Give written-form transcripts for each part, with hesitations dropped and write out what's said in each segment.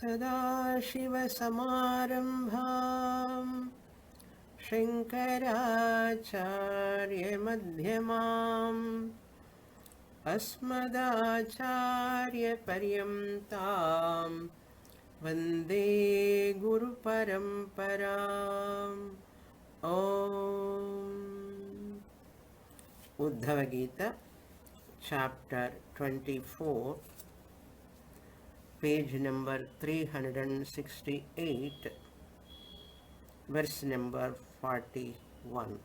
सदाशिवसमारम्भां शङ्कराचार्यमध्यमाम् अस्मदाचार्यपर्यन्तां वन्दे गुरुपरम्पराम्। ॐ Uddhava Gita, chapter 24, page number 368, verse number 41.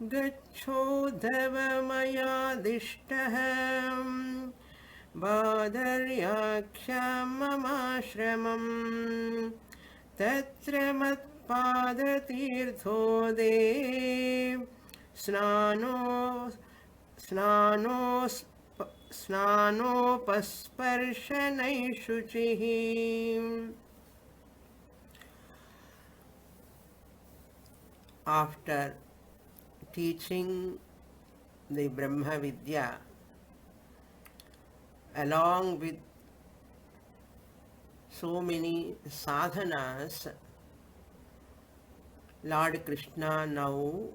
Gacchodhava maya dishtaham badaryakshyam mamashramam tatra matpadatirthode स्नानोपस्पर्शनैः शुचिः। After teaching the Brahma Vidya along with so many sadhanas, Lord Krishna now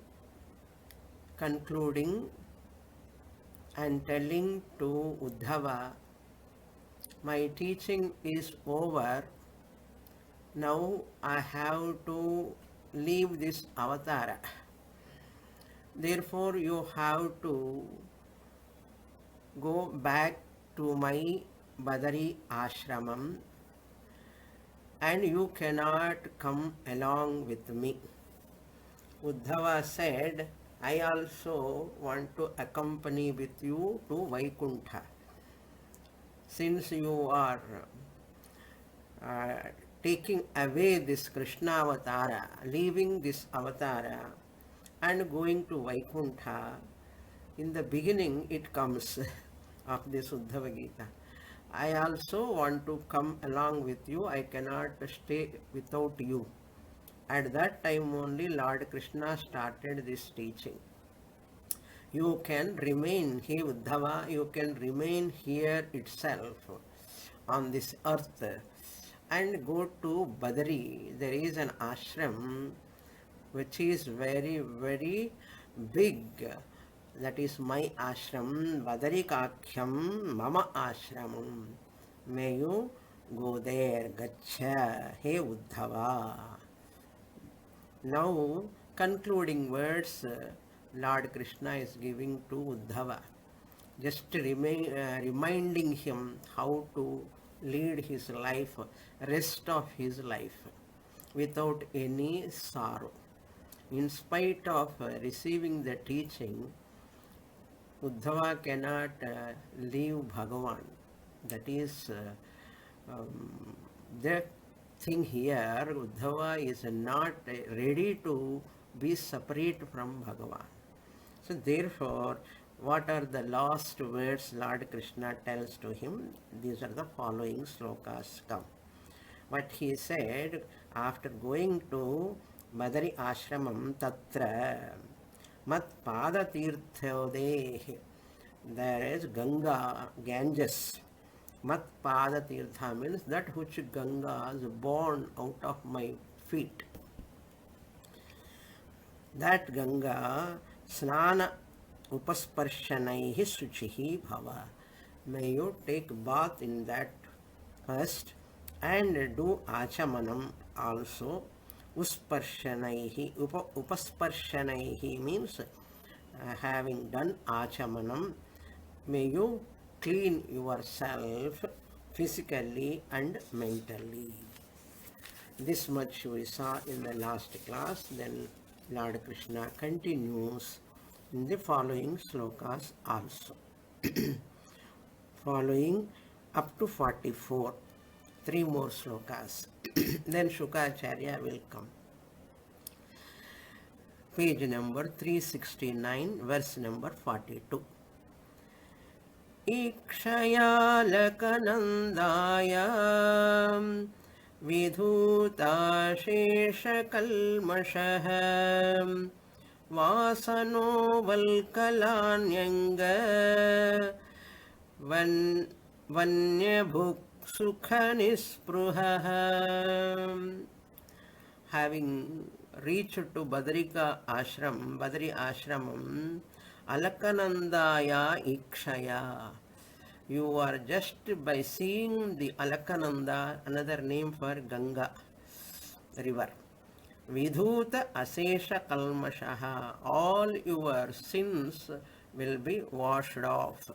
concluding and telling to Uddhava, my teaching is over, now I have to leave this avatara. Therefore you have to go back to my Badari ashramam and you cannot come along with me. Uddhava said, I also want to accompany with you to Vaikuntha. Since you are taking away this Krishna avatara, leaving this avatara and going to Vaikuntha, in the beginning it comes of this Uddhava Gita. I also want to come along with you, I cannot stay without you. At that time only Lord Krishna started this teaching. You can remain, he Uddhava, you can remain here itself on this earth and go to Badari. There is an ashram which is very, very big. That is my ashram, Badarikakhyam Mama ashramam. May you go there, Gaccha, he Uddhava. Now, concluding words, Lord Krishna is giving to Uddhava, just reminding him how to lead his life, rest of his life, without any sorrow. In spite of receiving the teaching, Uddhava cannot leave Bhagavan. That is the thing here. Uddhava is not ready to be separate from Bhagavan. So therefore, what are the last words Lord Krishna tells to him? These are the following slokas come. What he said after going to Badari ashramam, tatra mat pada tirthode, there is Ganga, Ganges. Mat pada tirtha means that which Ganga is born out of my feet. That Ganga, snana upasparshanaihi suchihi bhava. May you take bath in that first and do achamanam also. Usparshanaihi, upasparshanaihi means having done achamanam, may you clean yourself physically and mentally. This much we saw in the last class. Then Lord Krishna continues in the following slokas also. Following up to 44, 3 more slokas. Then Shukacharya will come. Page number 369, verse number 42. Ikshayalakanandaya vidhutaशेषकल्मषः वासनो वल्कलान्यङ्ग वन्यभुक्तिमोक्षणे Sukha nispruha. Having reached to Badri Ashramam, Alakanandaya Ikshaya. You are just by seeing the Alakananda, another name for Ganga river. Vidhuta Asesha Kalmashaha. All your sins will be washed off,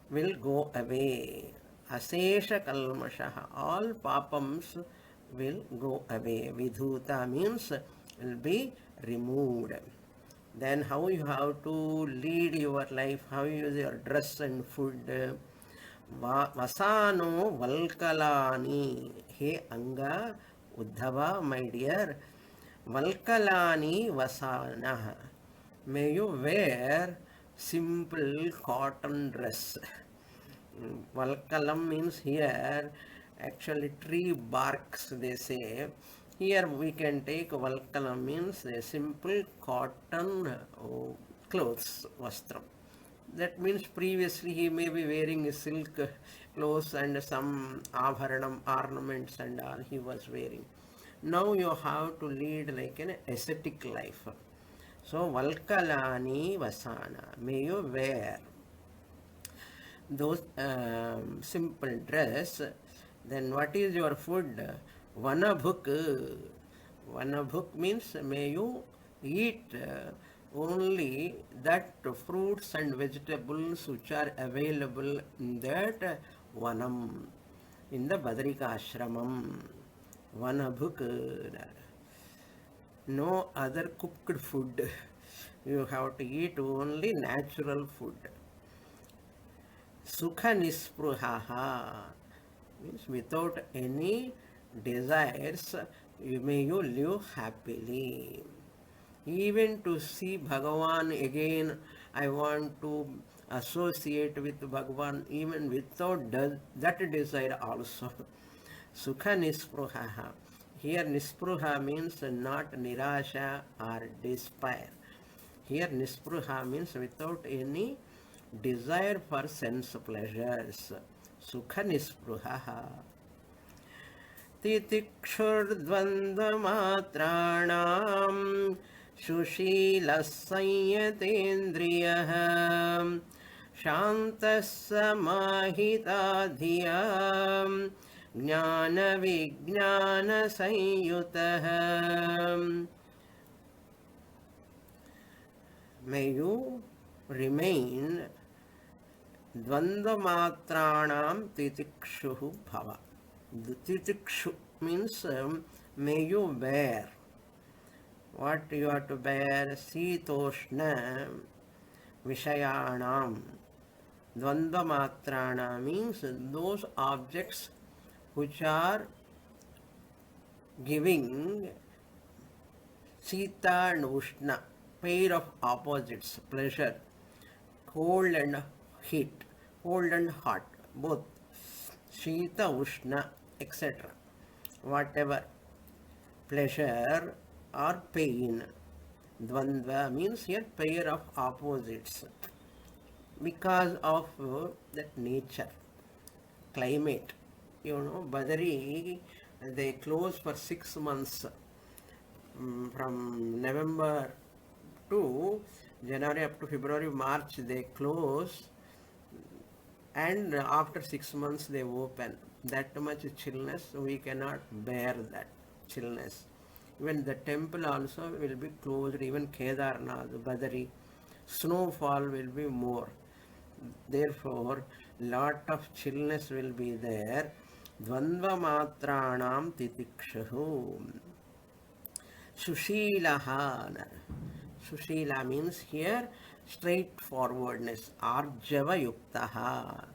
will go away. Asesha Kalmashaha. All papams will go away. Vidhuta means will be removed. Then how you have to lead your life, how you use your dress and food. Vasano Valkalani. Hey Anga, Uddhava, my dear. Valkalani Vasana. May you wear simple cotton dress. Valkalam means here actually tree barks, they say. Here we can take Valkalam means a simple cotton clothes, vastram. That means previously he may be wearing silk clothes and some ornaments and all he was wearing. Now you have to lead like an ascetic life. So Valkalani Vasana, may you wear those simple dress. Then what is your food? Vanabhuk. Vanabhuk means may you eat only that fruits and vegetables which are available in that vanam, in the Badrika Ashramam. Vanabhuk. No other cooked food. You have to eat only natural food. Sukha nispruhaha means without any desires, may you live happily. Even to see Bhagavan again, I want to associate with Bhagavan even without that desire also. Sukha nispruhaha. Here nispruha means not nirasha or despair. Here nispruha means without any desire for sense pleasures. Sukha nispruhaha. Titikshurdvandamatrāṇāṃ Shushīlasayyatendriyah Shantasamahitādhiyam Jnana Vijnana Sayyutah. May you remain Dvandamatrāṇāṃ titikshuhu bhava. The titikshu means may you bear. What you have to bear? Sitoshna Vishayanam. Dvandamatrāṇāṃ means those objects which are giving Sita and Ushna, pair of opposites, pleasure, cold and heat, cold and hot, both. Shita, Ushna, etc. Whatever pleasure or pain. Dvandva means here pair of opposites. Because of that nature, climate. You know, Badari, they close for 6 months. From November to January up to February, March, they close. And after 6 months they open. That much chillness, we cannot bear that chillness. Even the temple also will be closed, even Kedarnath, Badari. Snowfall will be more. Therefore, lot of chillness will be there. Dvandva matrāṇāṃ titikshahu. Sushilaha. Sushila means here straightforwardness. Arjava yuktaha.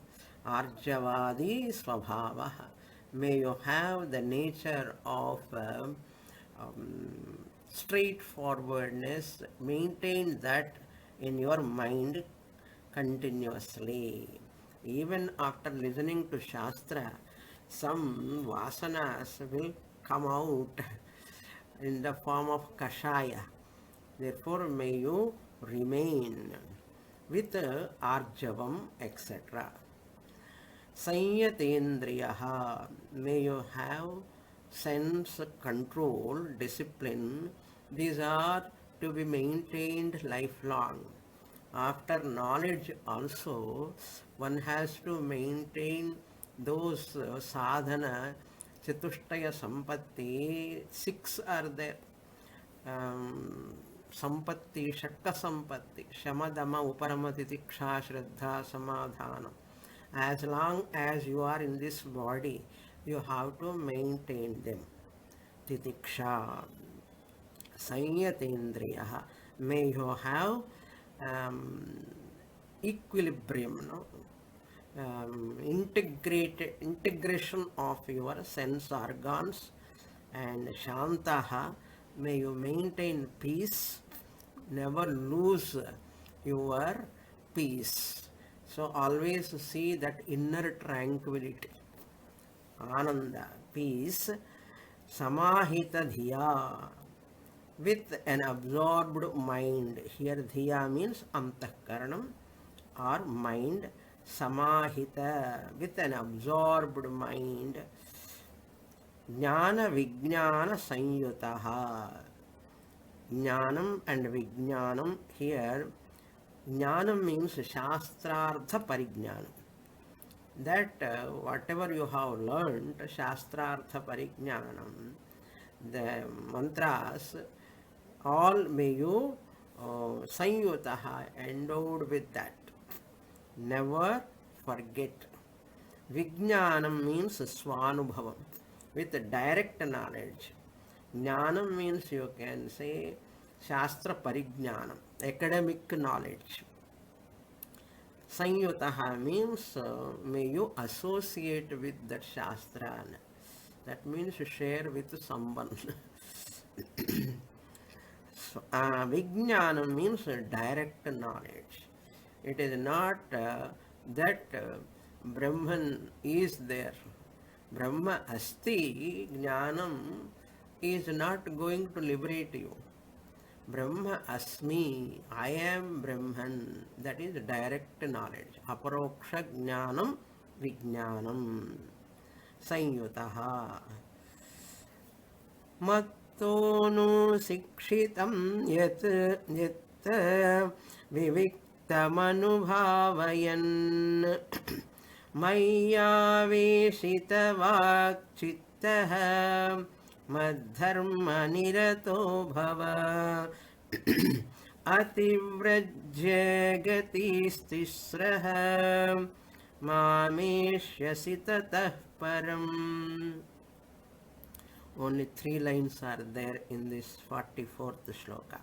Arjavadi svabhavaha. May you have the nature of straightforwardness. Maintain that in your mind continuously. Even after listening to Shastra, some vasanas will come out in the form of kashaya. Therefore, may you remain with arjavam, etc. Sanyatendriyaha, may you have sense control, discipline. These are to be maintained lifelong. After knowledge also, one has to maintain those sadhana, chatushtaya sampatti, six are there. Sampatti, shakka sampatti, shamadama, uparama, titiksha, shraddha, samadhanam. As long as you are in this body, you have to maintain them. Titiksha, sanyatendriya. May you have equilibrium, no? Integration of your sense organs, and shantaha, may you maintain peace, never lose your peace. So always see that inner tranquility, ananda, peace. Samahita dhiya, with an absorbed mind. Here dhiya means antahkaranam or mind. Samahita, with an absorbed mind. Jnana vijnana sanyutaha. Jnanam and vijnanam. Here jnanam means shastrartha parijnanam. That whatever you have learned, shastrartha parijnanam, the mantras, all may you sanyutaha, endowed with that. Never forget. Vijnanam means swanubhavam, with direct knowledge. Jnanam means, you can say, shastra parijnanam, academic knowledge. Sanyutaha means may you associate with that shastra. That means share with someone. So, Vijnanam means direct knowledge. It is not that Brahman is there. Brahma asti, Jnanam is not going to liberate you. Brahma asmi, I am Brahman. That is direct knowledge. Aparoksha jnanam vijnanam. Sanyutaha. Mattonu sikshitam yat viviktamanubhavayan mayyaveshitavak chittaha madharma nirato bhava ativrajya gatistisraha mameshyasi tatah param. Only 3 lines are there in this 44th shloka.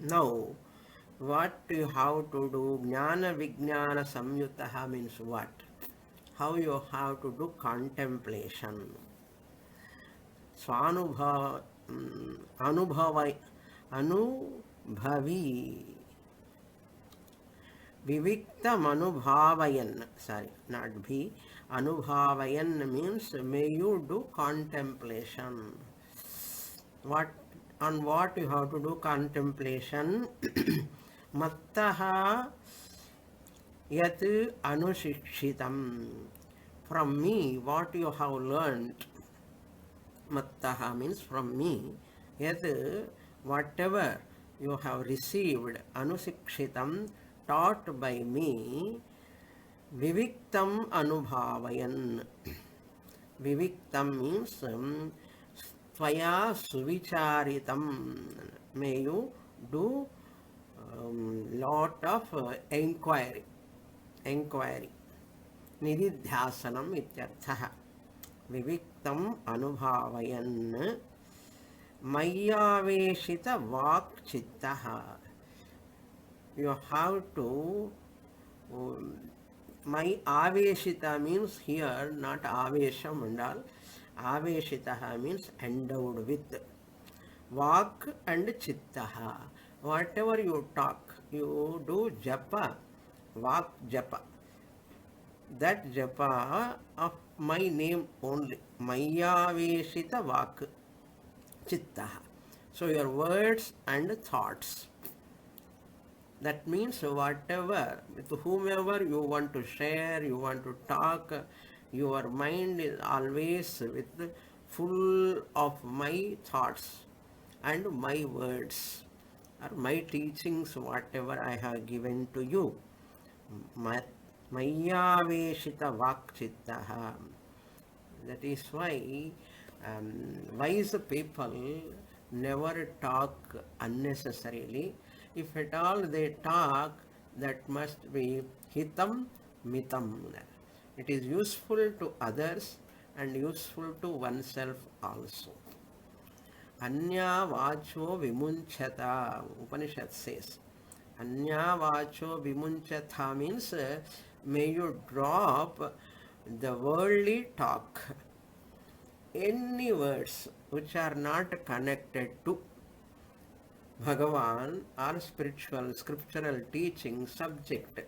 Now, what you have to do, jnana vijnana samyutaha means what? How you have to do contemplation. Swanubhava, anubhavi. Viviktam anubhavayan. Sorry, not bhi. Anubhavayan means may you do contemplation. On what you have to do contemplation? Mattaha yat anushikshitam. From me, what you have learned. Mattaha means from me. Yat, whatever you have received, anusikshitam, taught by me, viviktam anubhavayan. Viviktam means tvaya suvicharitam. May you do lot of inquiry. Nididhyasanam ityarthaha. Viviktam anubhavayan mayyaveshita vak chittaha. You have to my aveshita means here not avesham and all. Aveshitaha means endowed with. Vak and chittaha. Whatever you talk, you do japa, vak japa. That japa of my name only. Mayyaveshita vak chittaha. So your words and thoughts. That means whatever, with whomever you want to share, you want to talk, your mind is always with full of my thoughts and my words or my teachings, whatever I have given to you. Mayaveshita vakchittaha. That is why wise people never talk unnecessarily. If at all they talk, that must be hitam mitam. It is useful to others and useful to oneself also. Anya vacho vimunchata, Upanishad says. Anya vacho vimunchatha means may you drop the worldly talk, any words which are not connected to Bhagavan or spiritual, scriptural teaching subject.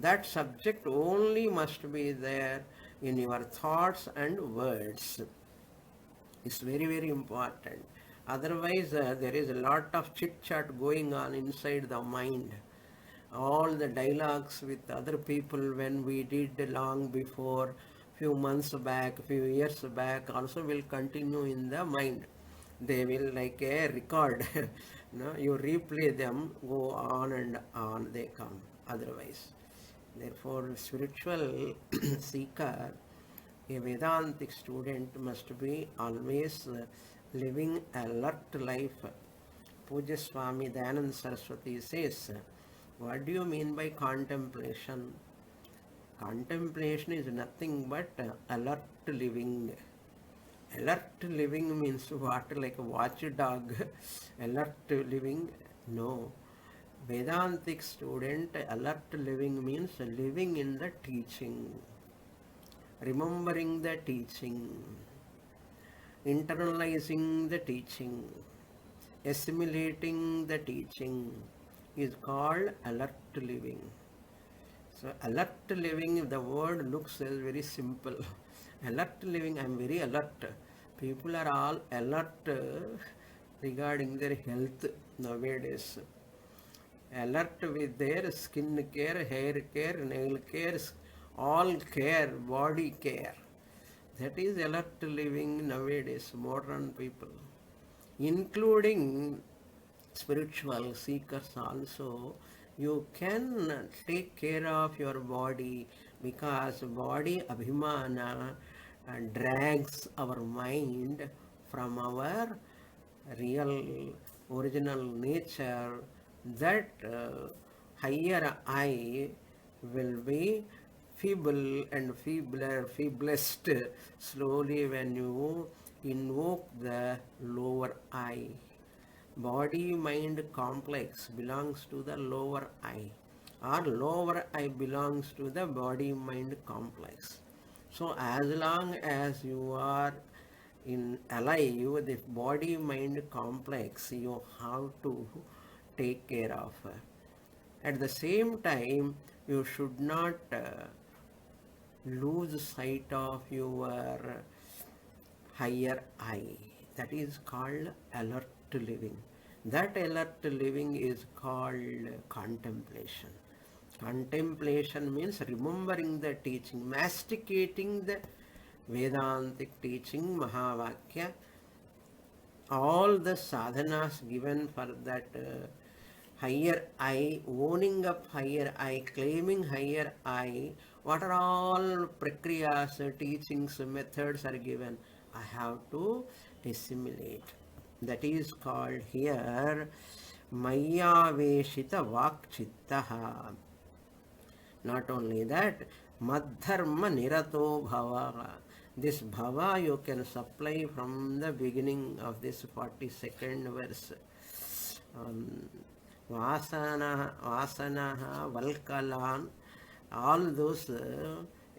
That subject only must be there in your thoughts and words. It's very, very important. Otherwise, there is a lot of chit chat going on inside the mind. All the dialogues with other people when we did long before, few months back, few years back, also will continue in the mind. They will like a record. No, you replay them, go on and on they come. Otherwise, therefore, spiritual seeker, a Vedantic student must be always living alert life. Puja Swami Dayananda Saraswati says, what do you mean by contemplation? Contemplation is nothing but alert living. Alert living means what? Like a watchdog. Alert living? No. Vedantic student, alert living means living in the teaching, remembering the teaching, internalizing the teaching, assimilating the teaching is called alert living. So alert living, the word looks very simple. Alert living, I am very alert. People are all alert regarding their health nowadays. Alert with their skin care, hair care, nail care, all care, body care. That is alert living nowadays, modern people, including spiritual seekers also. You can take care of your body because body abhimana drags our mind from our real original nature. That higher I will be feeble and feeblest slowly when you invoke the lower I. Body mind complex belongs to the lower I, or lower I belongs to the body mind complex. So as long as you are in alive with the body mind complex, you have to take care of. At the same time, you should not lose sight of your higher I. That is called alert living. That alert living is called contemplation. Contemplation means remembering the teaching, masticating the Vedantic teaching, Mahavakya, all the sadhanas given for that higher I, owning up higher I, claiming higher I, what are all prakriyas, teachings, methods are given, I have to assimilate. That is called here Mayaveshita Vakchittaha. Not only that, Madharma Nirato Bhava. This bhava you can supply from the beginning of this 42nd verse. Vasana, Valkalan, all those,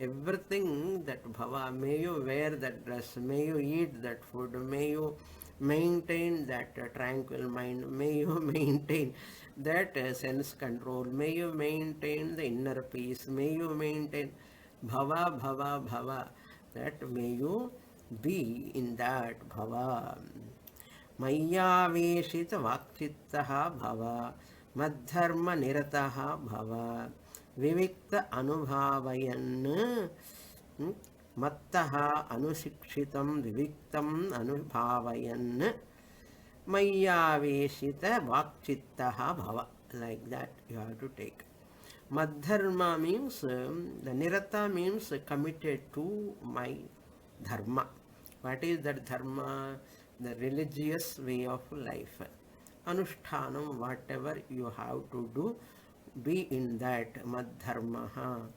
everything that bhava, may you wear that dress, may you eat that food, may you maintain that tranquil mind, may you maintain that sense control, may you maintain the inner peace, may you maintain bhava, that may you be in that bhava. Mayaveshita vakchittaha bhava. Madharma nirataha bhava. Vivikta anubhavayan. Mattaha anusikshitam viviktam anubhavayan. Mayyaveshita vakchittaha bhava. Like that you have to take. Madharma means, the nirata means committed to my dharma. What is that dharma? The religious way of life. Anushtanam, whatever you have to do, be in that madharma.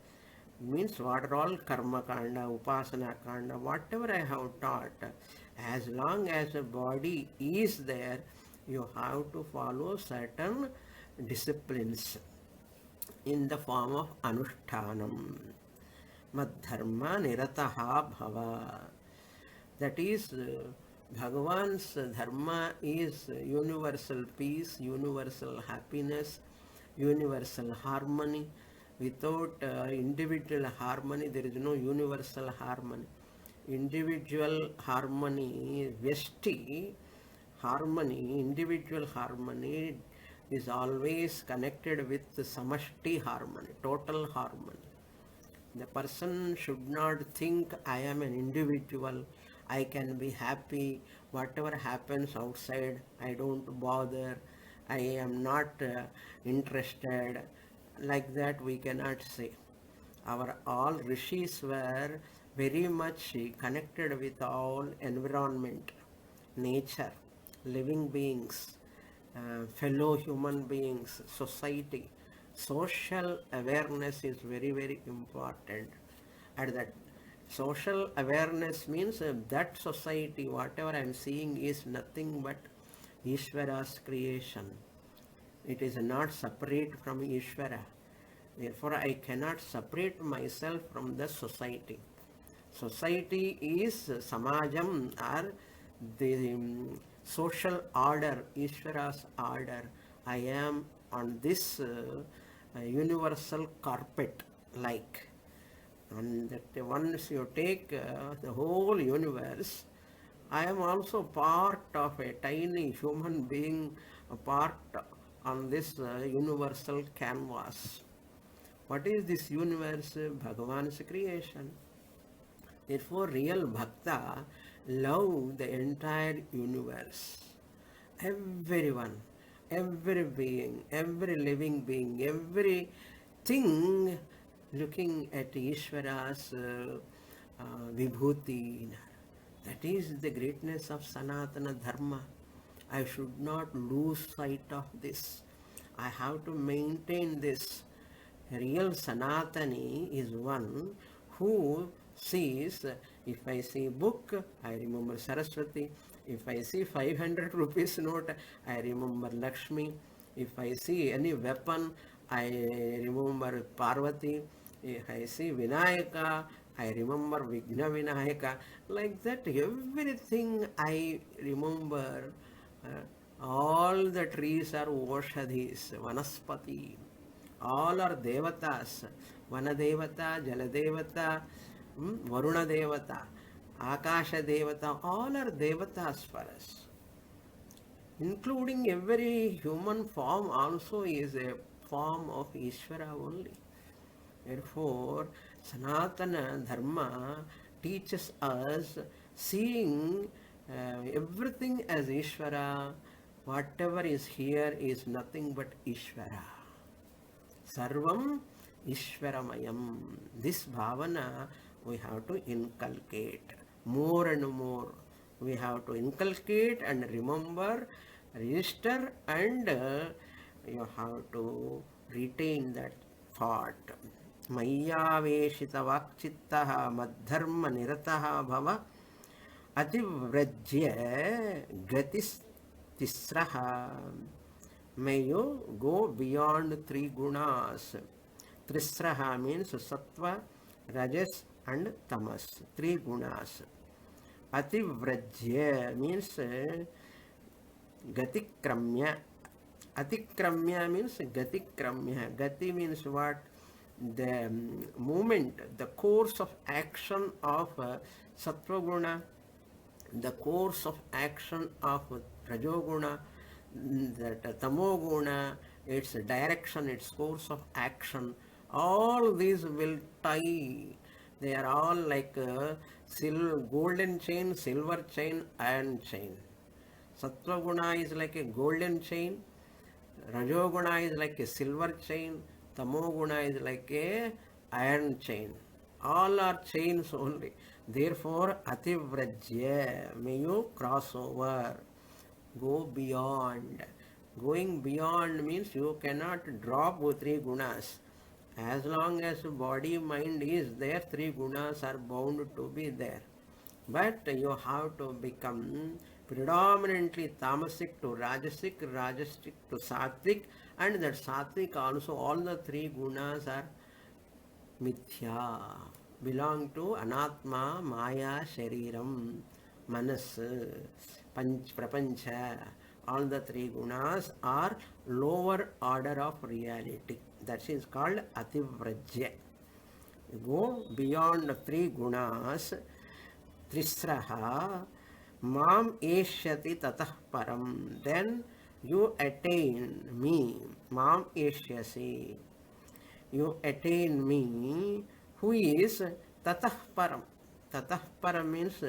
Means what are all karma kanda, upasana kanda, whatever I have taught, as long as the body is there, you have to follow certain disciplines in the form of anushtanam. Madharma nirataha bhava. That is, Bhagavan's dharma is universal peace, universal happiness, universal harmony. Without individual harmony, there is no universal harmony. Individual harmony, Vesti harmony, individual harmony is always connected with samashti harmony, total harmony. The person should not think I am an individual, I can be happy, whatever happens outside, I don't bother, I am not interested. Like that we cannot say. Our all rishis were very much connected with all environment, nature, living beings, fellow human beings, society. Social awareness is very, very important. And that social awareness means that society, whatever I am seeing, is nothing but Ishvara's creation. It is not separate from Ishvara. Therefore, I cannot separate myself from the society. Society is samajam, or the social order, Ishvara's order. I am on this universal carpet like. And that once you take the whole universe, I am also part of a tiny human being, a part on this universal canvas. What is this universe? Bhagavan's creation. Therefore, real bhakta love the entire universe. Everyone, every being, every living being, everything looking at Ishvara's vibhuti. That is the greatness of Sanatana Dharma. I should not lose sight of this. I have to maintain this. Real Sanatani is one who sees, if I see book, I remember Saraswati. If I see 500 rupees note, I remember Lakshmi. If I see any weapon, I remember Parvati. If I see Vinayaka, I remember Vigna Vinayaka. Like that, everything I remember. All the trees are Oshadhis, Vanaspati. All are devatas. Vana devata, Jala devata, Varuna devata, Akasha devata. All are devatas for us. Including every human form also is a form of Ishvara only. Therefore, Sanatana Dharma teaches us seeing everything as Ishvara. Whatever is here is nothing but Ishvara. Sarvam Ishvaramayam. This bhavana we have to inculcate more and more. We have to inculcate and remember, register, and you have to retain that thought. Mayyaveshita vakchittaha madharma nirataha bhava ativrajya gatis tisraha. May you go beyond three gunas. Trisraha means sattva, rajas and tamas. Three gunas. Ativrajya means gatikramya. Atikramya means gatikramya. Gati means what? The movement, the course of action of sattva guna, the course of action of rajoguna, that tamoguna, its direction, its course of action, all these will tie. They are all like a golden chain, silver chain, iron chain. Sattva guna is like a golden chain, Rajoguna is like a silver chain, Tamoguna is like a iron chain. All are chains only. Therefore, Ativrajya, may you cross over, go beyond. Going beyond means you cannot drop three gunas. As long as body, mind is there, three gunas are bound to be there. But you have to become predominantly tamasic to rajasic, rajasic to sattvic, and that sattvic also, all the three gunas are mithya, belong to anatma, maya, shariram, manas, prapancha. All the three gunas are lower order of reality. That is called ativrajya. Go beyond three gunas. Trisraha mam eshyati tatah param. Then you attain me. Mam eshyasi. You attain me, who is tatah param. Tatah param means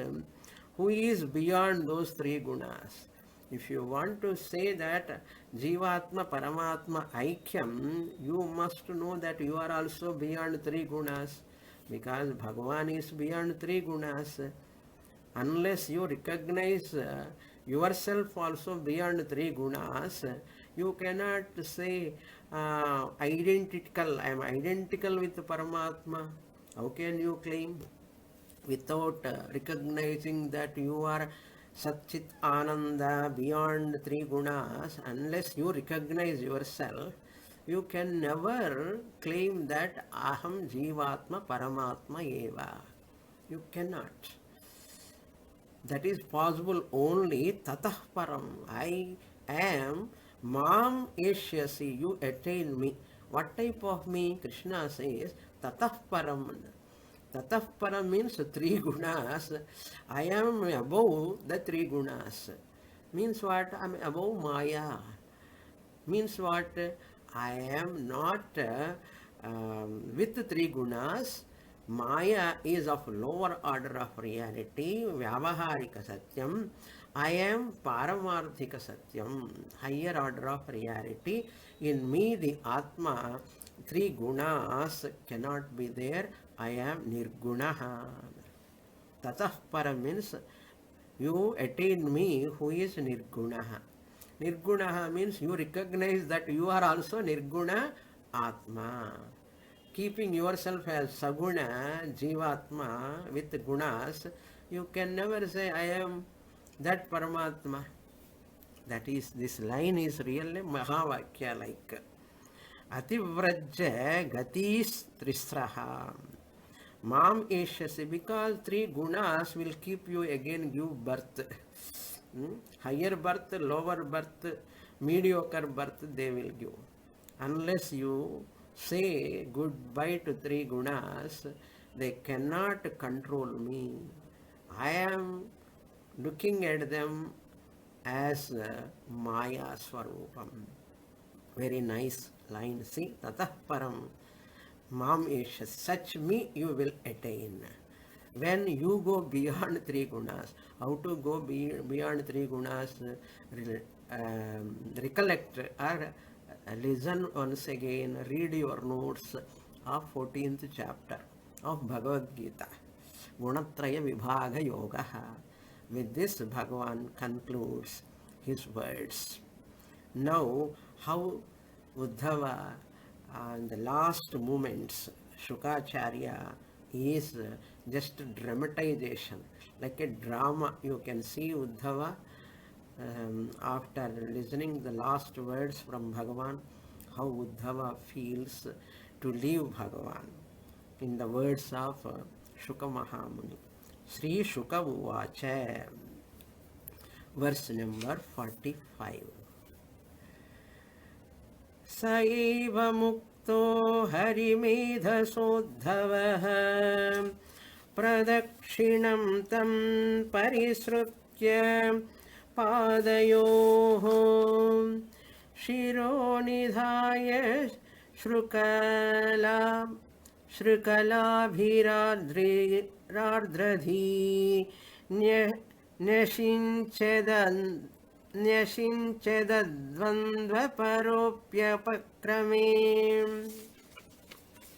who is beyond those three gunas. If you want to say that Jivatma Paramatma Aikyam, you must know that you are also beyond three gunas, because Bhagavan is beyond three gunas. Unless you recognize yourself also beyond three gunas, you cannot say identical, I am identical with Paramatma. How can you claim without recognizing that you are Satchit Ananda beyond three gunas? Unless you recognize yourself, you can never claim that Aham Jivatma Paramatma Eva. You cannot. That is possible only tatah param. I am mam eshyasi. You attain me. What type of me? Krishna says tatah param. Tatah param means three gunas. I am above the three gunas. Means what? I am above Maya. Means what? I am not with three gunas. Maya is of lower order of reality, Vyavaharika Satyam. I am Paramarthika Satyam, higher order of reality. In me, the Atma, three gunas cannot be there. I am Nirgunaha. Tatah para means you attain me, who is Nirgunaha. Nirgunaha means you recognize that you are also Nirguna Atma. Keeping yourself as Saguna, Jivatma, with gunas, you can never say, I am that Paramatma. That is, this line is really Mahavakya like. Ativrajya gatis trisraha. Mam eshyasi, because three gunas will keep you again give birth. Higher birth, lower birth, mediocre birth they will give. Unless you say goodbye to three gunas, they cannot control me. I am looking at them as Maya Swarupam. Very nice line. See, tatah param mam esha. Such me you will attain. When you go beyond three gunas, how to go beyond three gunas? Recollect or listen once again, read your notes of 14th chapter of Bhagavad Gita, Gunatraya Vibhaga Yoga. With this, Bhagavan concludes his words. Now, how Uddhava in the last moments, Shukacharya is just dramatization, like a drama. You can see Uddhava after listening the last words from Bhagavan, how Uddhava feels to leave Bhagavan. In the words of Shuka Mahamuni, Sri Shuka Uvacha, verse number 45. Saiva mukto harimedhasodhavaha pradakshinam tam parisrutya पादयोः शिरोनिधाय श्रुकला श्रुकलाभिरार्द्रधी न्यषिञ्चदद्वन्द्वपरोऽप्यपक्रमे.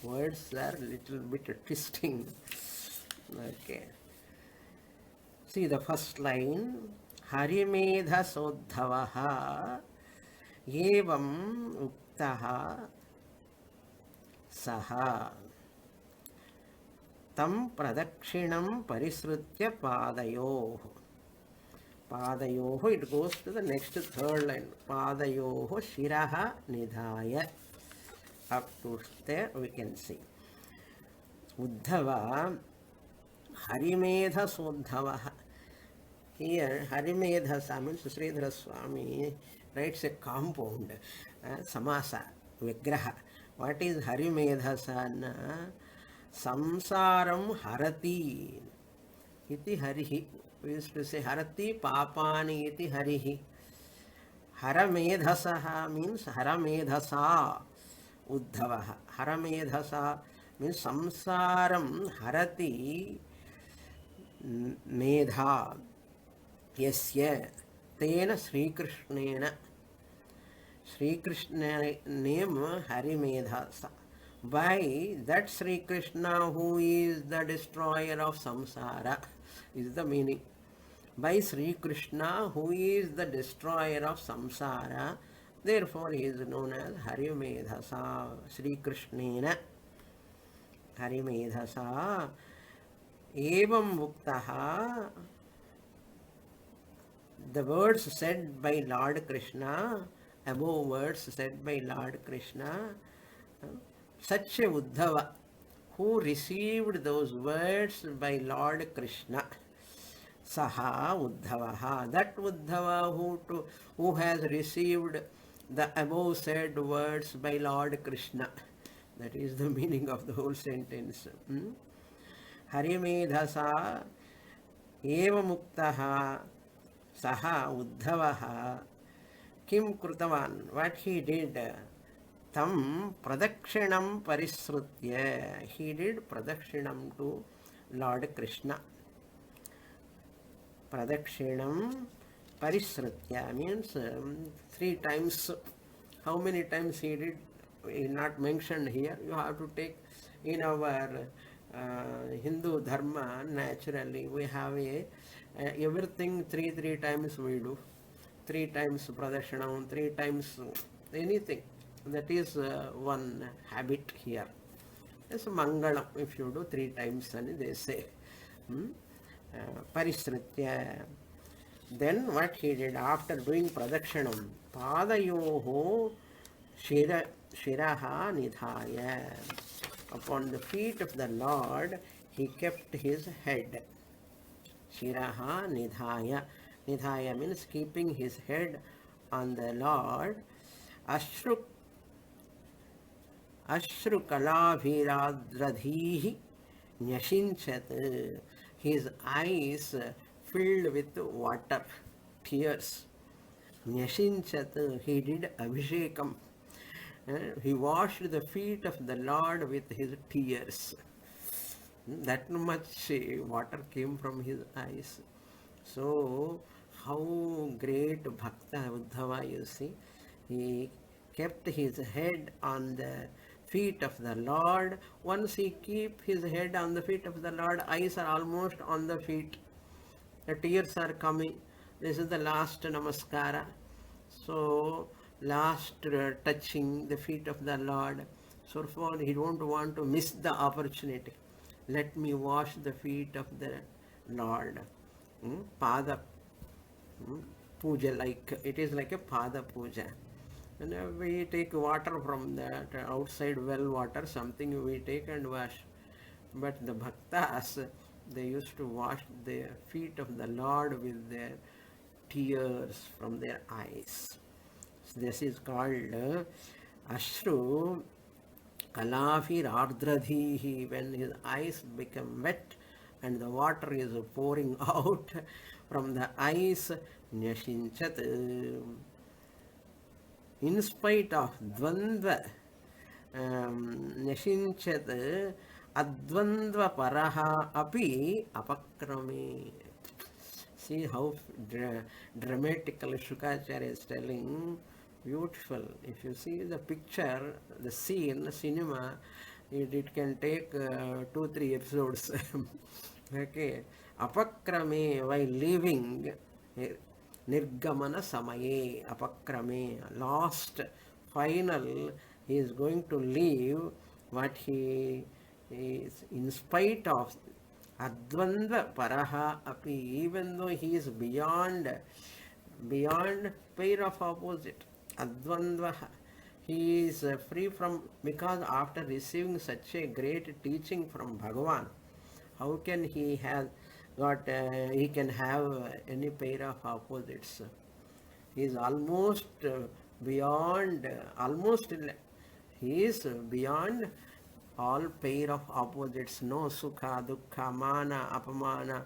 Words are little bit twisting. Okay. See the first line. Harimedhasodhavaha evam uktaha saha tam pradakshinam parisrutya padayoh. Padayoh, it goes to the next third line. Padayoh shiraha nidhaya. Up to there we can see. Uddhava Harimedhasodhavaha. Here Harimedhasa means Sridhara Swami writes a compound, samasa, vigraha. What is Harimedhasana? Samsaram harati iti harihi. We used to say harati papani iti harihi. Haramedhasaha means Haramedhasa Uddhavaha. Haramedhasa means samsaram harati medha yasya tena Sri Krishnena. Sri Krishna name Harimedhasa. By that Sri Krishna who is the destroyer of samsara is the meaning. By Sri Krishna who is the destroyer of samsara, therefore he is known as Harimedhasa. Sri Krishnena Harimedhasa evam muktaha. The words said by Lord Krishna, above words said by Lord Krishna, such a Uddhava who received those words by Lord Krishna, Saha Uddhavaha, that Uddhava who has received the above said words by Lord Krishna. That is the meaning of the whole sentence. Harimedhasa eva muktaha saha Uddhavaha kim krutavan. What he did? Tam pradakshinam parisrutya. He did pradakshinam to Lord Krishna. Pradakshinam parisrutya means 3 times. How many times he did is not mentioned here. You have to take in our Hindu dharma. Naturally we have everything three times we do. 3 times pradakshinam, 3 times anything. That is one habit here. It's mangalam if you do 3 times, and they say. Parisritya. Then what he did after doing pradakshinam, padayoho shiraha nidhaya. Upon the feet of the Lord, he kept his head. Shiraha nidhaya. Nidhaya means keeping his head on the Lord. Ashrukalaviradradihi nyashinchat. His eyes filled with water, tears. Nyashinchat, he did abhishekam. He washed the feet of the Lord with his tears. That much water came from his eyes. So, how great Bhakta Uddhava, you see. He kept his head on the feet of the Lord. Once he keep his head on the feet of the Lord, eyes are almost on the feet. The tears are coming. This is the last namaskara. So, last touching the feet of the Lord. So, for he don't want to miss the opportunity. Let me wash the feet of the Lord. Pada puja, like it is like a pada puja. And we take water from that outside well water, something we take and wash. But the bhaktas, they used to wash the feet of the Lord with their tears from their eyes. So this is called Ashru Kalafir Ardradhihi, when his eyes become wet and the water is pouring out from the eyes. Nyashinchat. in spite of dvandva nashinchat advandva paraha api apakrame. See how dramatically Shukacharya is telling. Beautiful. If you see the picture, the scene, cinema, it can take 2-3 episodes. Okay. Apakrame, while leaving, nirgamana samaye, apakrame, last, final, he is going to leave what he is in spite of. Advandva paraha api, even though he is beyond pair of opposite. Advandva, he is free from, because after receiving such a great teaching from Bhagavan, how can he have got, he can have any pair of opposites? He is almost beyond, he is beyond all pair of opposites. No sukha, dukkha, mana, apamana,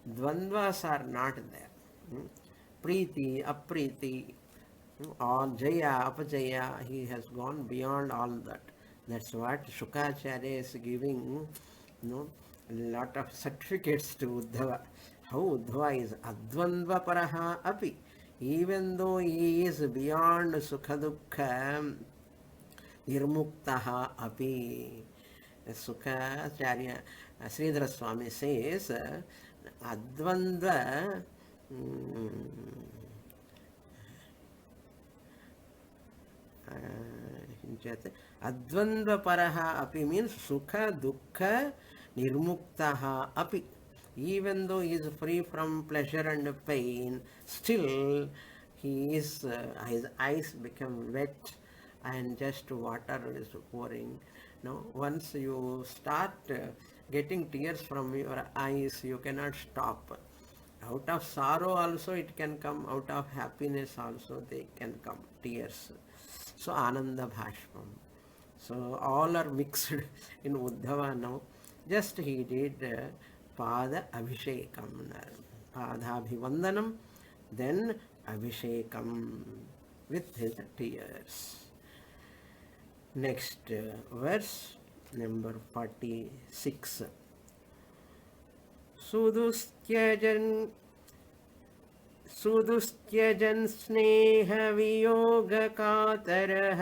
dvandvas are not there. Preeti, apriti, all jaya, apajaya, he has gone beyond all that. That's what Shukacharya is giving, a lot of certificates to Uddhava. How Uddhava is advandva paraha api. Even though he is beyond sukha dukkha, nirmuktaha api. Sukacharya, Sridhara Swami says, advandva advandva paraha api means sukha dukkha nirmuktaha api. Even though he is free from pleasure and pain, still his eyes become wet and just water is pouring. No, once you start getting tears from your eyes, you cannot stop. Out of sorrow also it can come, out of happiness also they can come, tears. So Ananda Bhashpam. So all are mixed in Uddhava now. Just he did Pada Abhishekam, Padabhivandanam, then Abhishekam with his tears. Next verse, number 46. Sudustyajan sneha viyoga katarah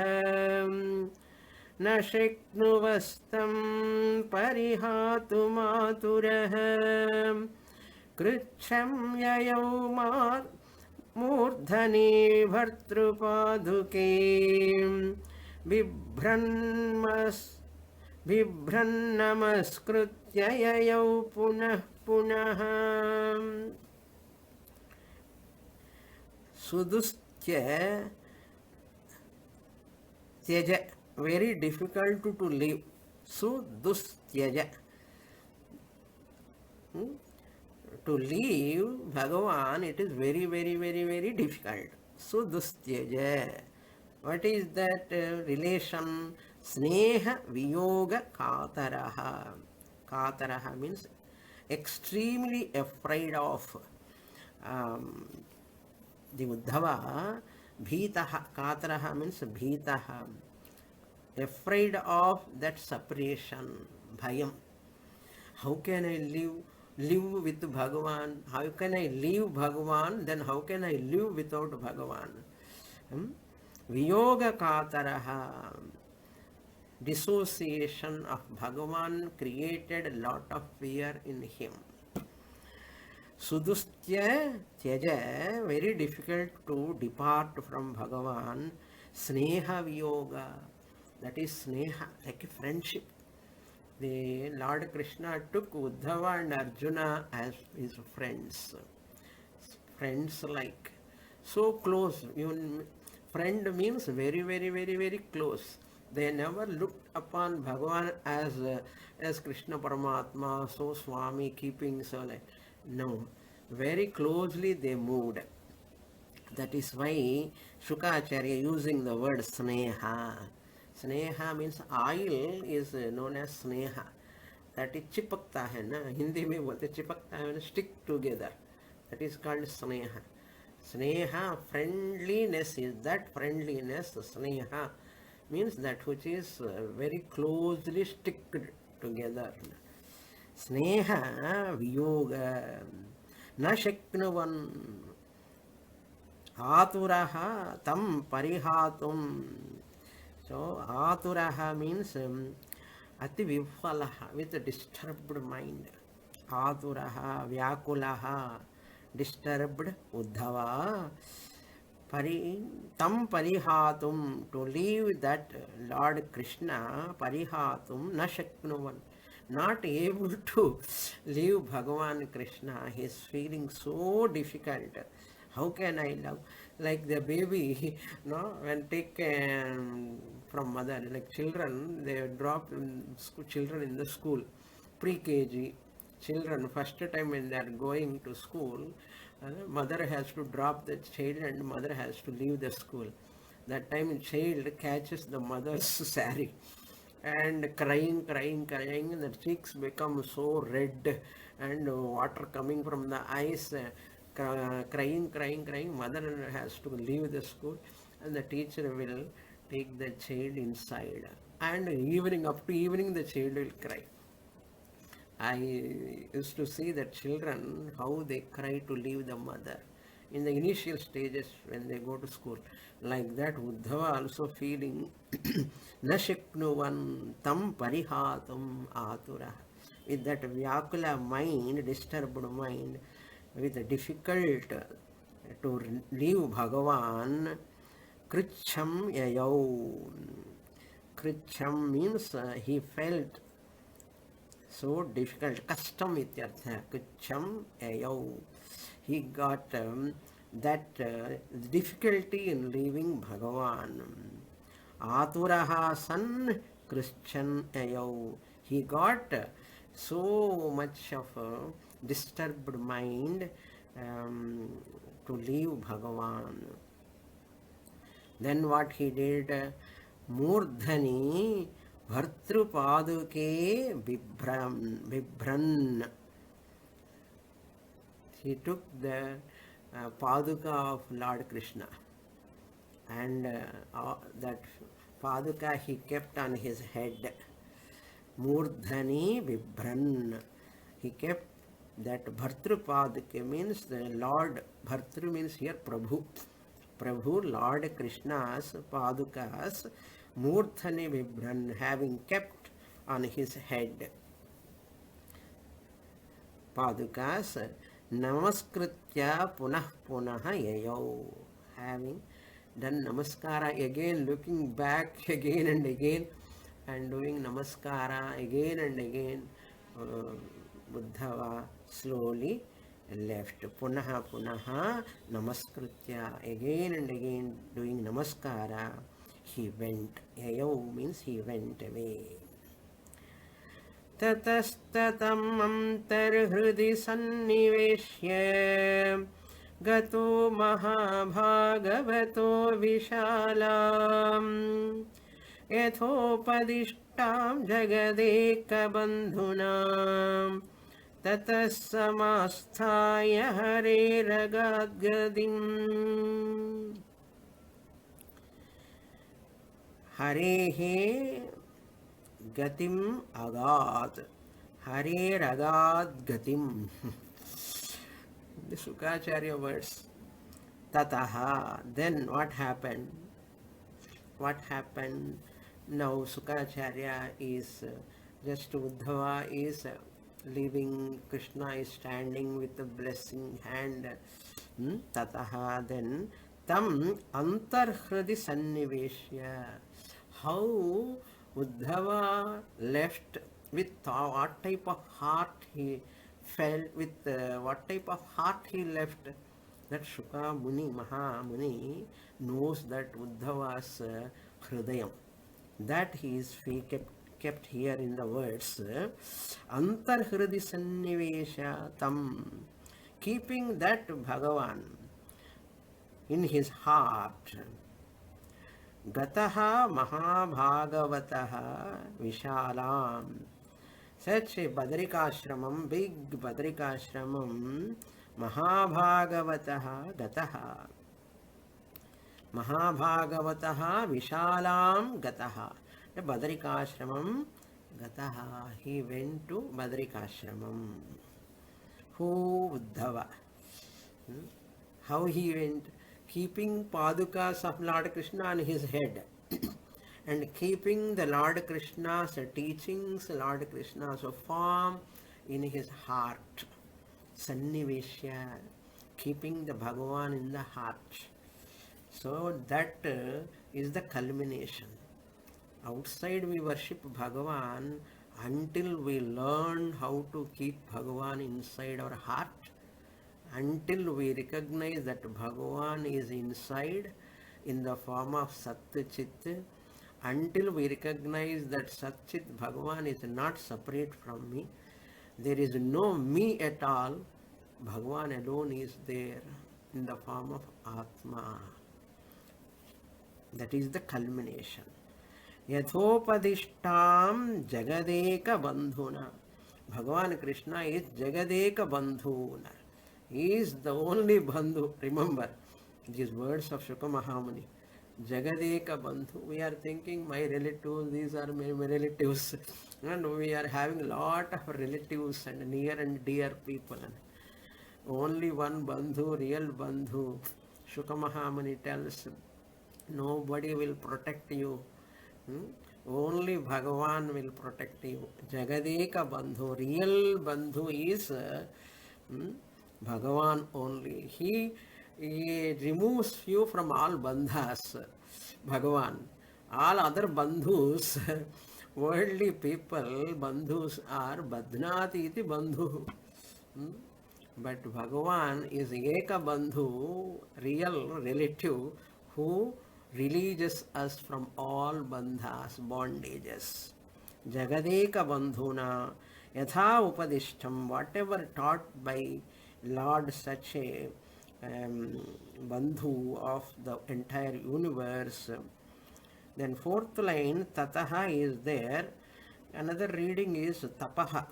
na shiknuvastam parihatu maturah kriccham yayau murdhani bhartrupaduke bibhrannamaskritya yayau punah punah. Sudustya tyaja, very difficult to leave. Sudustyaja, to leave Bhagavan, it is very, very, very, very difficult. Sudustyaja. What is that relation? Sneha viyoga kataraha. Kataraha means extremely afraid of. The Uddhava, bhitaha, kataraha means bhitaha, afraid of that separation, bhayam. How can I live with Bhagavan? How can I leave Bhagavan? Then how can I live without Bhagavan? Viyoga kataraha, dissociation of Bhagavan created a lot of fear in him. Sudustya tyaja, very difficult to depart from Bhagavan. Sneha viyoga, that is sneha, like a friendship. The Lord Krishna took Uddhava and Arjuna as his friends. Friends like, so close. Even friend means very, very, very, very close. They never looked upon Bhagavan as Krishna Paramatma, so Swami, keeping so like. No, very closely they moved. That is why Shukacharya using the word sneha. Sneha means oil is known as sneha. That is chipakta hai na. Hindi mein bolte chipakta hai, stick together. That is called sneha. Sneha, friendliness is that friendliness. Sneha means that which is very closely sticked together. Sneha viyoga na shaknuvan aturaha tam parihatum. So aturaha means ati vifalaha, with a disturbed mind. Aturaha vyakulaha, disturbed. Uddhava tam parihatum, to leave that Lord Krishna, parihatum na shaknuvan, not able to leave Bhagavan Krishna. He is feeling so difficult. How can I love? Like the baby, no, when taken from mother, like children, they drop children in the school, pre-KG. Children, first time when they are going to school, mother has to drop the child and mother has to leave the school. That time child catches the mother's sari and crying, and the cheeks become so red and water coming from the eyes, crying. Mother has to leave the school and the teacher will take the child inside. And evening, up to evening, the child will cry. I used to see the children, how they cry to leave the mother in the initial stages when they go to school. Like that, Uddhava also feeling Nashiknuvan tam parihatam atura. With that Vyakula mind, disturbed mind, with a difficult to leave Bhagavan, Kricham yayau. Kricham means he felt so difficult. Custom ityartha. Kucham ayau. He got that difficulty in leaving Bhagavan. Aturaha san Christian ayau. He got so much of a disturbed mind to leave Bhagavan. Then what he did? Murdhani Bhartrupaduke Bibran. He took the Paduka of Lord Krishna, and that Paduka he kept on his head. Murdhani Bibran. He kept that Bhartrupaduke means the Lord. Bhartru means here Prabhu. Prabhu, Lord Krishna's Padukas, Murthani Vibran, having kept on his head. Padukas, Namaskritya Punah Punah Yayau, having done Namaskara again, looking back again and again, and doing Namaskara again and again. Uddhava slowly left. Punaha Punaha Namaskritya, again and again doing Namaskara, he went. Yayau means he went away. Tatastatam antarhridi sanniveshya gato mahabhagavato vishalam yathopadishtam jagadeka bandhunam Tatas samasthaya hareeragadgadim. Harehe gatim agad. Hareeragadgatim. The Sukacharya words. Tataha. Then what happened? What happened? Now Sukacharya is just Uddhava is leaving, Krishna is standing with a blessing hand. Tataha, then tam antarhridi sanniveshya. How Uddhava left, with what type of heart he felt, with what type of heart he left. That Shuka Muni, Maha Muni knows that Uddhava's hridayam. That he is kept here in the words antarhridi sannivesha tam, keeping that Bhagavan in his heart. Gataha mahabhagavataha vishalam. Such a Badrikashramam, big Badrikashramam, Mahabhagavataha gataha. Mahabhagavataha Vishalam gataha. The Badrikashramam gataha. He went to Badrikashramam. Who? Uddhava. How he went? Keeping padukas of Lord Krishna on his head and keeping the Lord Krishna's teachings, Lord Krishna's form in his heart. Sanniveshya, keeping the Bhagavan in the heart. So that is the culmination. Outside we worship Bhagavan until we learn how to keep Bhagavan inside our heart, until we recognize that Bhagavan is inside in the form of Sat Chit, until we recognize that Sat Chit Bhagavan is not separate from me, there is no me at all, Bhagavan alone is there in the form of Atma. That is the culmination. Yathopadishtam Jagadeka Bandhuna. Bhagavan Krishna is Jagadeka Bandhuna. He is the only Bandhu. Remember these words of Shuka Mahamuni. Jagadeka Bandhu. We are thinking my relatives, these are my relatives. And we are having a lot of relatives and near and dear people. Only one Bandhu, real Bandhu. Shuka Mahamuni tells, nobody will protect you. Only Bhagavan will protect you. Jagadeka Bandhu. Real Bandhu is Bhagavan only. He removes you from all bandhas. Bhagavan. All other bandhus, worldly people, bandhus are Badhnati iti bandhu. But Bhagavan is Eka Bandhu, real relative, who releases us from all bandhas, bondages. Jagadeka Bandhuna Yatha Upadishtam, whatever taught by Lord such a Bandhu of the entire universe. Then fourth line, Tataha is there. Another reading is Tapaha.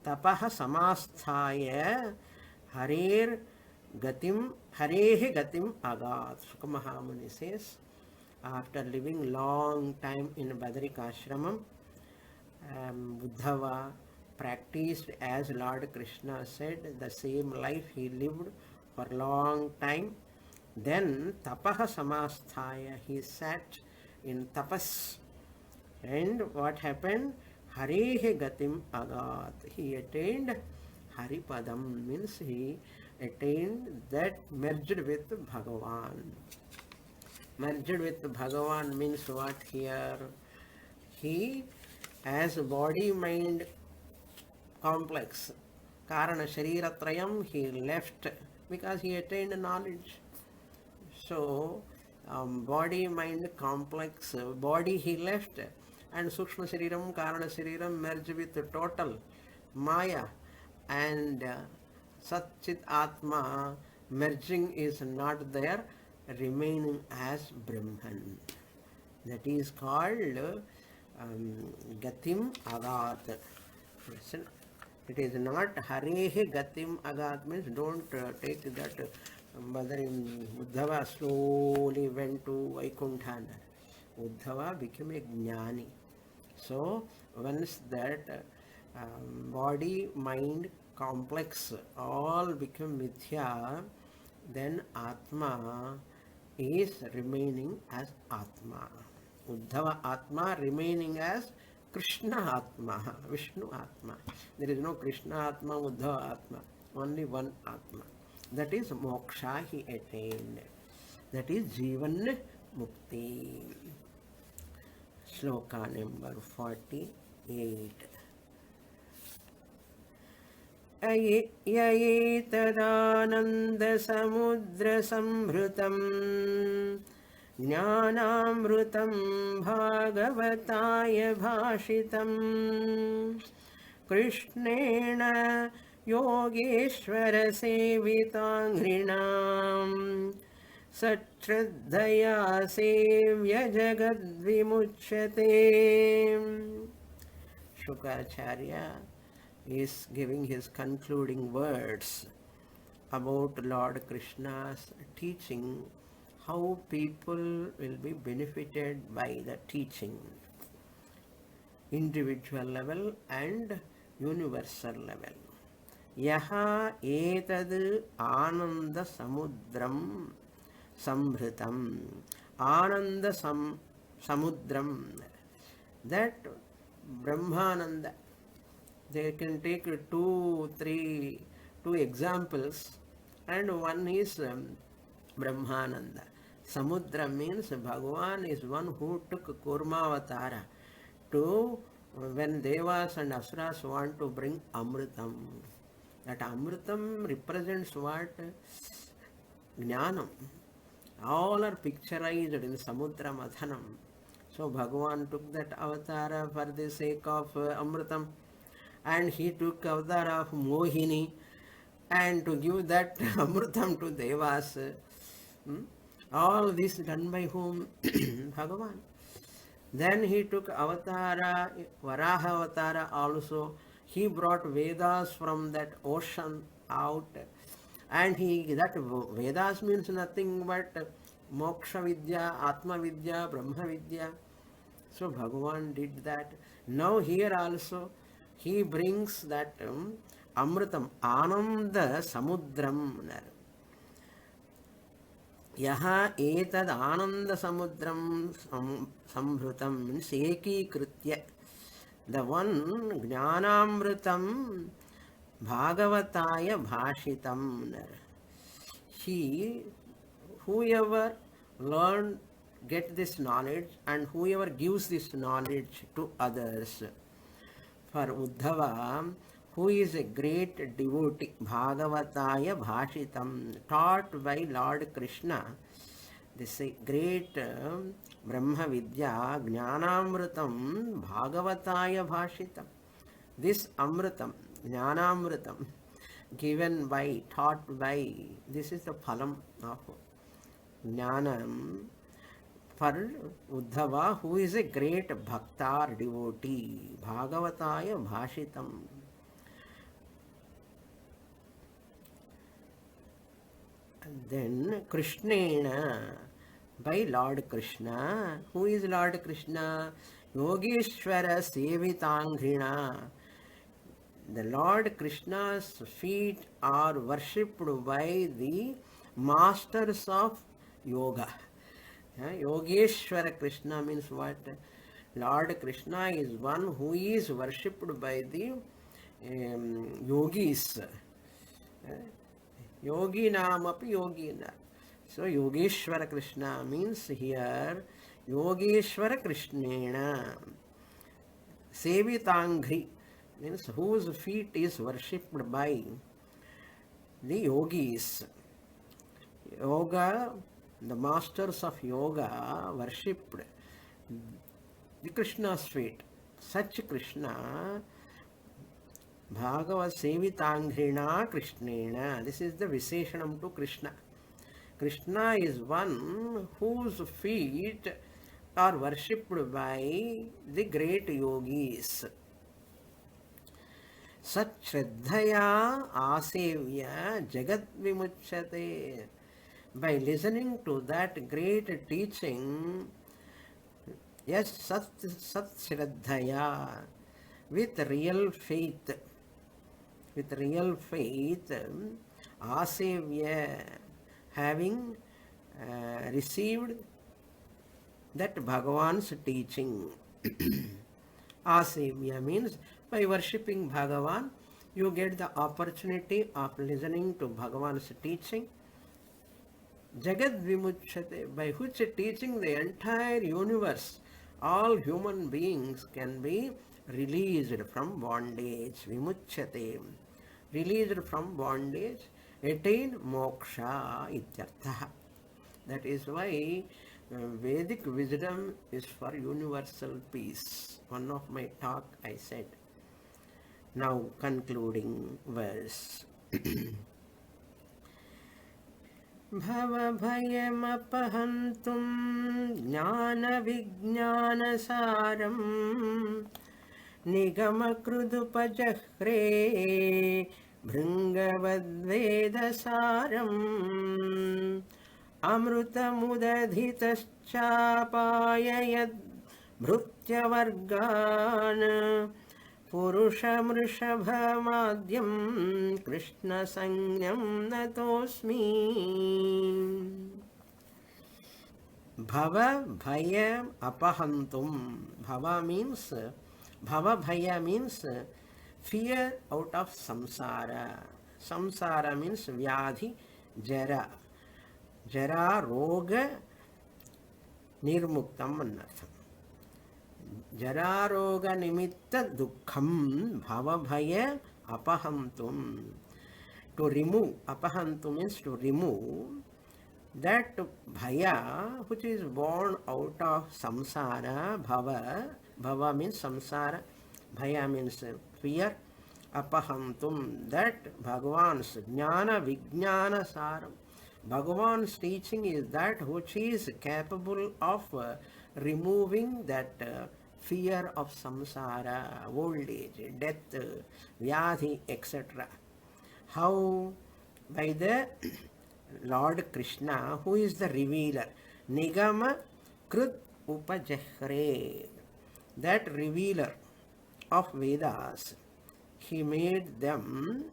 Tapaha Samasthaya Harer Gatim Harehe Gatim Agat. Shuka Mahamuni says, after living long time in Badrikashramam, Uddhava practiced as Lord Krishna said, the same life he lived for long time. Then Tapaha Samasthaya, he sat in tapas. And what happened? Harehe Gatim Agat. He attained Haripadam, means he attained that merged with Bhagavan. Merged with Bhagavan means what here? He, as body-mind complex, Karana Shariratrayam, he left because he attained knowledge. So, body-mind complex, body he left, and Sukshma Shariram, Karana Shariram merge with the total Maya, and Sat Chit Atma merging is not there, remaining as Brahman. That is called Gatim Agat. It is not Harehe Gatim Agat, means don't take that Mother Uddhava slowly went to Vaikuntha. Uddhava became a Jnani. So once that body, mind, complex all become Mithya, then Atma is remaining as Atma. Uddhava Atma remaining as Krishna Atma, Vishnu Atma. There is no Krishna Atma, Uddhava Atma, only one Atma. That is moksha he attained. That is Jivan Mukti. Sloka number 48. Yaye tadananda samudra samhrutam Jnanamrutam bhagavataya bhashitam Krishnena Yogeshwara sevitangrinam Satshraddhaya sevya jagadvimuchyate. Shukaracharya is giving his concluding words about Lord Krishna's teaching, how people will be benefited by the teaching, individual level and universal level. Yaha etad ananda samudram samhritam. Ananda samudram. That Brahmananda. They can take two examples, and one is Brahmananda. Samudra means Bhagavan is one who took Kurmavatara to when Devas and Asuras want to bring Amritam. That Amritam represents what? Jnanam. All are picturized in Samudra Mathanam. So Bhagavan took that avatara for the sake of Amritam, and he took avatar of Mohini and to give that Amritam to Devas. All this done by whom? Bhagavan. Then he took avatara, Varaha avatara also. He brought Vedas from that ocean out. And that Vedas means nothing but Moksha Vidya, Atma Vidya, Brahma Vidya. So Bhagavan did that. Now here also he brings that Amritam, Ananda Samudram. Yaha etad Ananda Samudram Samhrutam means Eki Kritya. The one Jnanamritam Bhagavataya Bhashitam. Whoever get this knowledge and whoever gives this knowledge to others. For Uddhava, who is a great devotee, Bhagavataya Bhashitam, taught by Lord Krishna, this great Brahma Vidya, Jnanamritam, Bhagavataya Bhashitam. This Amritam, Jnanamritam, given by, taught by, this is the phalam of Jnanam for Uddhava, who is a great bhakta devotee, Bhagavataya Bhashitam. And then Krishnena, by Lord Krishna. Who is Lord Krishna? Yogeshwara Sevitangrina. The Lord Krishna's feet are worshipped by the masters of yoga. Yogeshwara Krishna means what? Lord Krishna is one who is worshipped by the yogis. Yoginam api yogina. So Yogeshwara Krishna means here Yogeshwara Krishnena. Sevitangri means whose feet is worshipped by the yogis. Yoga, the masters of yoga worshipped the Krishna's feet. Such Krishna, Bhagavad Sevitangrina Krishnena. This is the Visheshanam to Krishna. Krishna is one whose feet are worshipped by the great yogis. Sat Shraddhaya Asevya Jagat Vimuchyate. By listening to that great teaching, yes, Sat Shraddhaya, with real faith, Asevya, having received that Bhagavan's teaching. Asevya means by worshipping Bhagavan, you get the opportunity of listening to Bhagavan's teaching. Jagat Vimuchyate, by which teaching the entire universe, all human beings can be released from bondage. Vimuchyate, released from bondage, attain moksha ityartha. That is why Vedic wisdom is for universal peace. One of my talk I said. Now concluding verse. Bhavabhayamapahantum jnana vijnana saram nigama krudupajahre भृङ्गवद्वेदसारम् अमृतमुदधितश्चापाययद् भृत्यवर्गान् पुरुषमृषभमाद्यं कृष्णसंज्ञं नतोऽस्मि. Bhava bhaya apahantum. Bhava bhaya means fear out of samsara. Samsara means vyadhi, jara. Jara, roga, nirmuktam annartham. Jara, roga, nimitta, dukkham. Bhava bhaya apahantum. To remove. Apahantum means to remove. That bhaya which is born out of samsara, bhava means samsara, bhaya means fear, apahantum, that Bhagavan's jnana vijnana saram. Bhagavan's teaching is that which is capable of removing that fear of samsara, old age, death, vyadhi, etc. How? By the Lord Krishna, who is the revealer. Nigama Krut Upajahre. That revealer of Vedas, he made them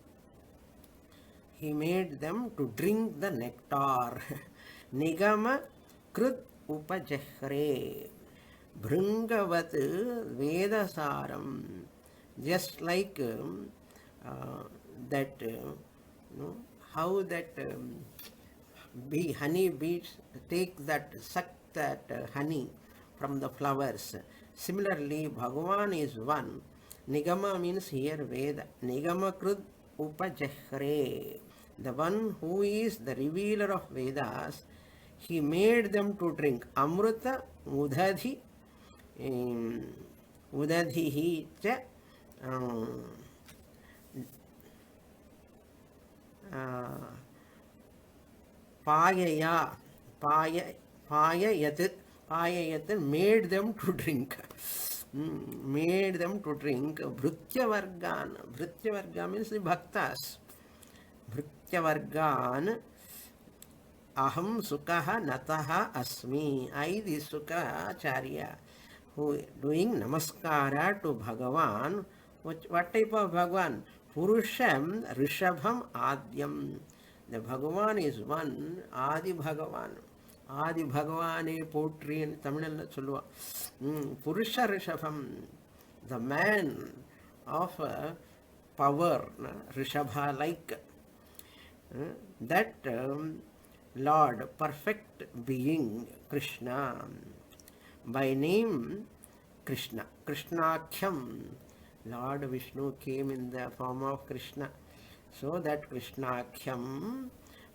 to drink the nectar. Nigama Krut Upajahre. Bhringavat Vedasaram. Just like that, how that honey bees take that, suck that honey from the flowers. Similarly, Bhagavan is one. Nigama means here Veda. Nigama Krud Upajahre. The one who is the revealer of Vedas, he made them to drink Amrita Udadhi Udadhihi cha Payayat made them to drink. Made them to drink Bhrutyavargan. Bhrutyavarga means the bhaktas. Bhrutyavargan aham sukaha nataha asmi. I, the Sukacharya, who doing namaskara to Bhagavan. What type of Bhagavan? Purusham Rishabham Adyam. The Bhagavan is one, Adi Bhagavan. Adi Bhagavan poetry in Tamil Solva. Purusha Rishabham, the man of power, Rishabha like. That Lord, perfect being, Krishna, by name Krishna. Krishnakhyam. Lord Vishnu came in the form of Krishna. So that Krishnakhyam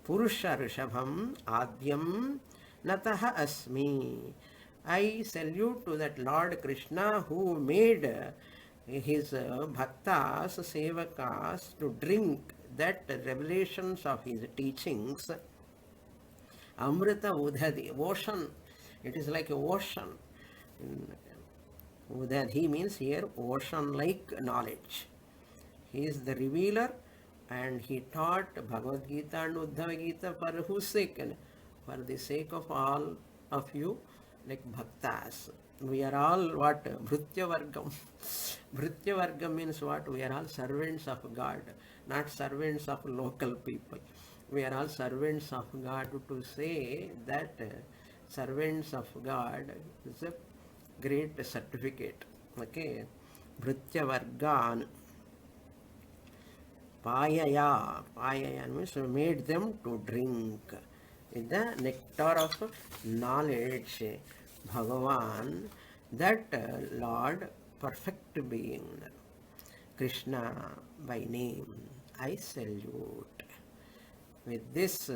Purusha Rishabham Adyam Nataha Asmi. I salute to that Lord Krishna who made his bhaktas, sevakas to drink that revelations of his teachings. Amrita Udhadi, ocean. It is like a ocean. Udhadi means here ocean-like knowledge. He is the revealer. And he taught Bhagavad Gita and Uddhava Gita for whose sake? For the sake of all of you, like bhaktas. We are all what? Bhrutyavargam. Bhrutyavargam means what? We are all servants of God, not servants of local people. We are all servants of God. To say that servants of God is a great certificate. Okay? Bhrutyavargan. Payaya means made them to drink in the nectar of knowledge. Bhagavan, that Lord, perfect being, Krishna by name, I salute. With this,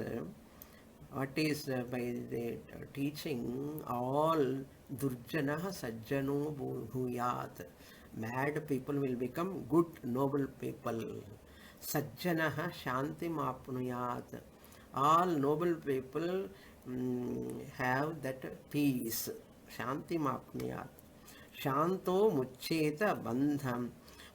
what is by the teaching, all Durjana Sajjano Bhuyat. Mad people will become good, noble people. Sajjanaha Shantim Apnuyat. All noble people have that peace. Shantim Apnuyat. Shanto Mucheta Bandham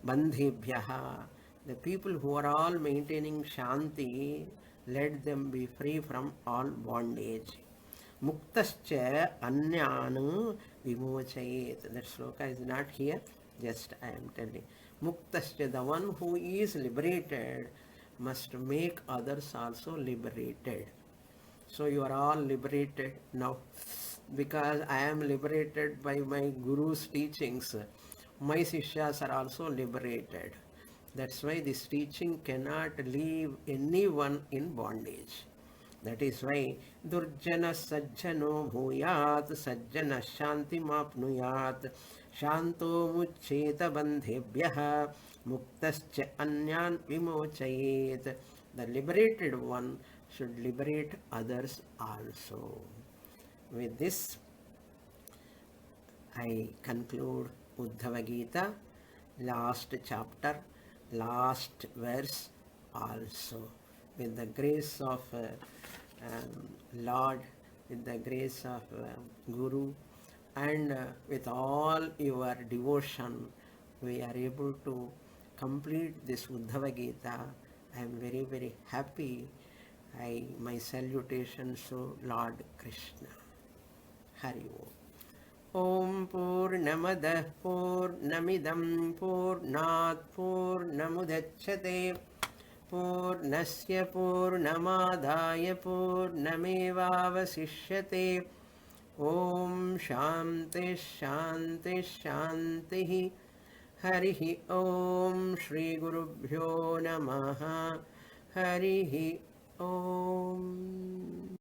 Bandhibhyaha. The people who are all maintaining Shanti, let them be free from all bondage. Muktascha anyanu vimochayet. That sloka is not here, just I am telling. Muktascha, the one who is liberated, must make others also liberated. So you are all liberated now. Because I am liberated by my Guru's teachings, my Sishyas are also liberated. That's why this teaching cannot leave anyone in bondage. That is why Durjana Sajjano Bhuyat Sajjana Shanti Mapnuyat Shanto Mucheta Bandhebhyaha Muktascha Anyan Vimochayet. The liberated one should liberate others also. With this, I conclude Uddhava Gita, last chapter, last verse also. With the grace of Lord, with the grace of Guru, and with all your devotion, we are able to complete this Uddhava Gita. I am very, very happy. My salutations to Lord Krishna. Hari Om. Om Purnamadah Purnamidam Purnat Purnamudachyate Purnasya Purnamadaya Purnamevavasishyate. Om Shanti Shanti Shanti. Hari Om. Shri Gurubhyo Namaha. Hari Om.